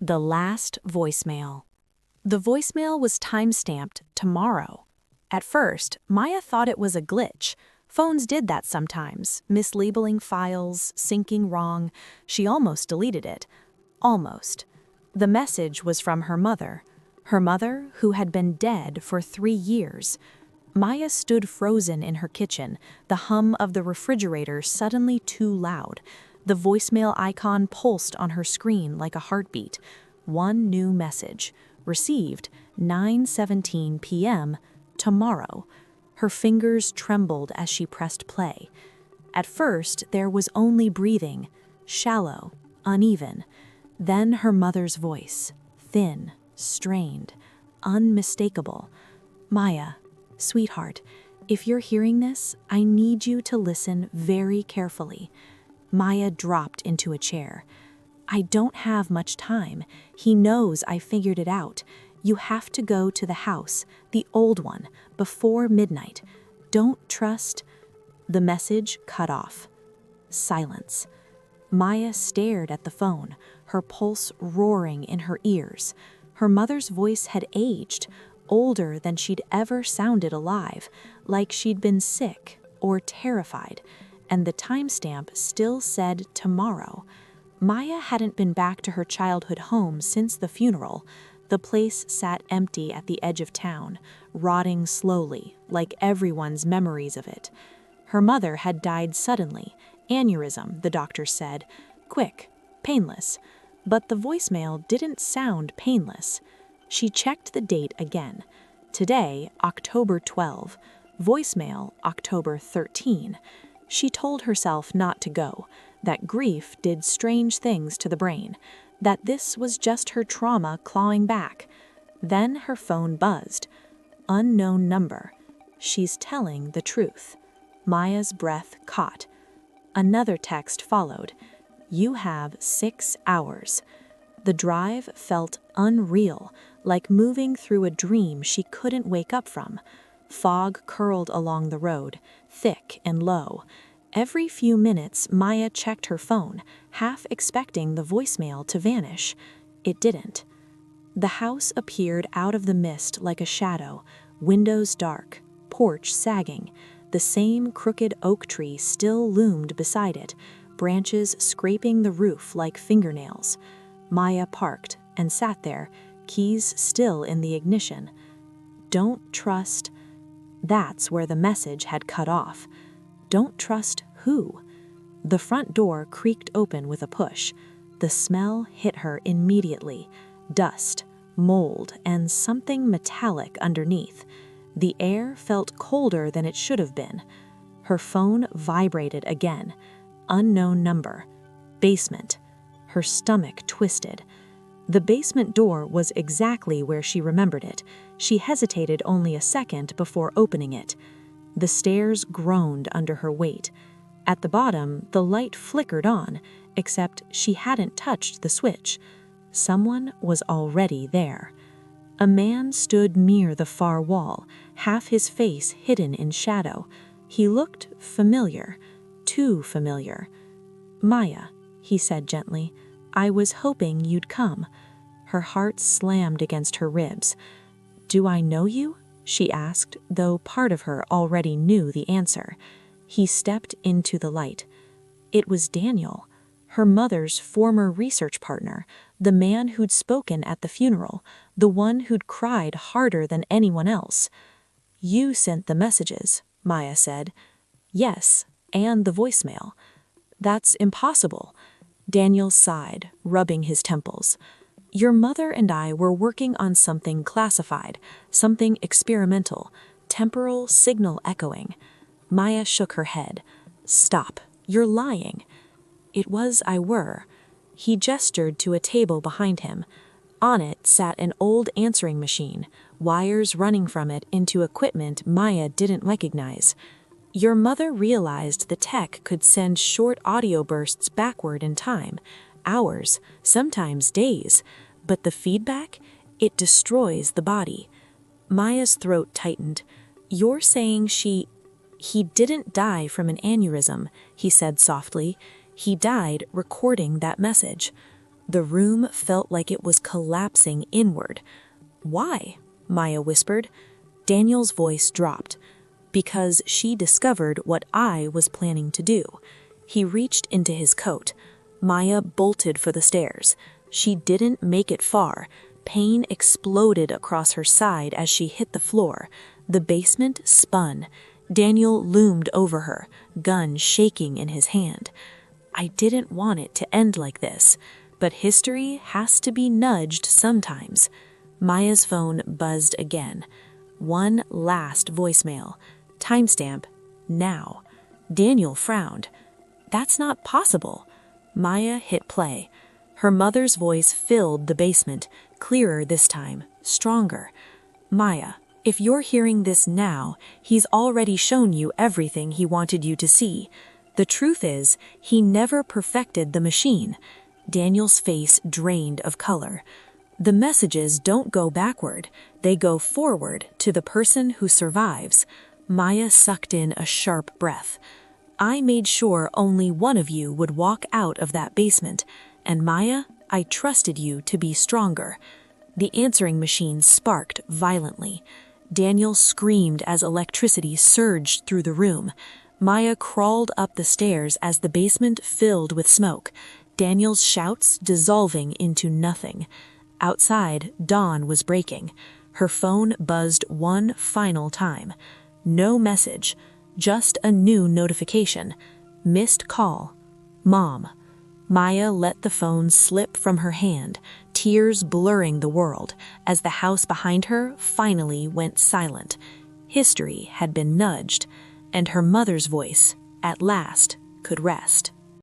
The last voicemail. The voicemail was time-stamped tomorrow. At first, Maya thought it was a glitch. Phones did that sometimes, mislabeling files, syncing wrong. She almost deleted it. Almost. The message was from her mother who had been dead for 3 years. Maya stood frozen in her kitchen, the hum of the refrigerator suddenly too loud. The voicemail icon pulsed on her screen like a heartbeat. One new message. Received 9:17 p.m. tomorrow. Her fingers trembled as she pressed play. At first, there was only breathing, shallow, uneven. Then her mother's voice, thin, strained, unmistakable. Maya, sweetheart, if you're hearing this, I need you to listen very carefully. Maya dropped into a chair. I don't have much time. He knows I figured it out. You have to go to the house, the old one, before midnight. Don't trust. The message cut off. Silence. Maya stared at the phone, her pulse roaring in her ears. Her mother's voice had aged, older than she'd ever sounded alive, like she'd been sick or terrified. And the timestamp still said tomorrow. Maya hadn't been back to her childhood home since the funeral. The place sat empty at the edge of town, rotting slowly, like everyone's memories of it. Her mother had died suddenly, aneurysm, the doctor said. Quick, painless. But the voicemail didn't sound painless. She checked the date again. Today, October 12. Voicemail, October 13. She told herself not to go, that grief did strange things to the brain, that this was just her trauma clawing back. Then her phone buzzed. Unknown number. She's telling the truth. Maya's breath caught. Another text followed. You have 6 hours. The drive felt unreal, like moving through a dream she couldn't wake up from. Fog curled along the road, thick and low. Every few minutes, Maya checked her phone, half expecting the voicemail to vanish. It didn't. The house appeared out of the mist like a shadow, windows dark, porch sagging. The same crooked oak tree still loomed beside it, branches scraping the roof like fingernails. Maya parked and sat there, keys still in the ignition. Don't trust. That's where the message had cut off. Don't trust who? The front door creaked open with a push. The smell hit her immediately. Dust, mold, and something metallic underneath. The air felt colder than it should have been. Her phone vibrated again. Unknown number. Basement. Her stomach twisted. The basement door was exactly where she remembered it. She hesitated only a second before opening it. The stairs groaned under her weight. At the bottom, the light flickered on, except she hadn't touched the switch. Someone was already there. A man stood near the far wall, half his face hidden in shadow. He looked familiar, too familiar. Maya, he said gently, I was hoping you'd come. Her heart slammed against her ribs. Do I know you? She asked, though part of her already knew the answer. He stepped into the light. It was Daniel, her mother's former research partner, the man who'd spoken at the funeral, the one who'd cried harder than anyone else. You sent the messages, Maya said. Yes, and the voicemail. That's impossible. Daniel sighed, rubbing his temples. Your mother and I were working on something classified, something experimental, temporal signal echoing. Maya shook her head. Stop, you're lying. It was I were. He gestured to a table behind him. On it sat an old answering machine, wires running from it into equipment Maya didn't recognize. Your mother realized the tech could send short audio bursts backward in time, hours, sometimes days, but the feedback, it destroys the body. Maya's throat tightened. You're saying he didn't die from an aneurysm, he said softly. He died recording that message. The room felt like it was collapsing inward. "Why?" Maya whispered. Daniel's voice dropped. "Because she discovered what I was planning to do." He reached into his coat. Maya bolted for the stairs. She didn't make it far. Pain exploded across her side as she hit the floor. The basement spun. Daniel loomed over her, gun shaking in his hand. "I didn't want it to end like this, but history has to be nudged sometimes." Maya's phone buzzed again. One last voicemail. Timestamp, now. Daniel frowned. "That's not possible." Maya hit play. Her mother's voice filled the basement, clearer this time, stronger. "Maya, if you're hearing this now, he's already shown you everything he wanted you to see. The truth is, he never perfected the machine." Daniel's face drained of color. "The messages don't go backward, they go forward to the person who survives." Maya sucked in a sharp breath. "I made sure only one of you would walk out of that basement, and Maya, I trusted you to be stronger." The answering machine sparked violently. Daniel screamed as electricity surged through the room. Maya crawled up the stairs as the basement filled with smoke, Daniel's shouts dissolving into nothing. Outside, dawn was breaking. Her phone buzzed one final time. No message, just a new notification. Missed call. Mom. Maya let the phone slip from her hand, tears blurring the world, as the house behind her finally went silent. History had been nudged, and her mother's voice, at last, could rest.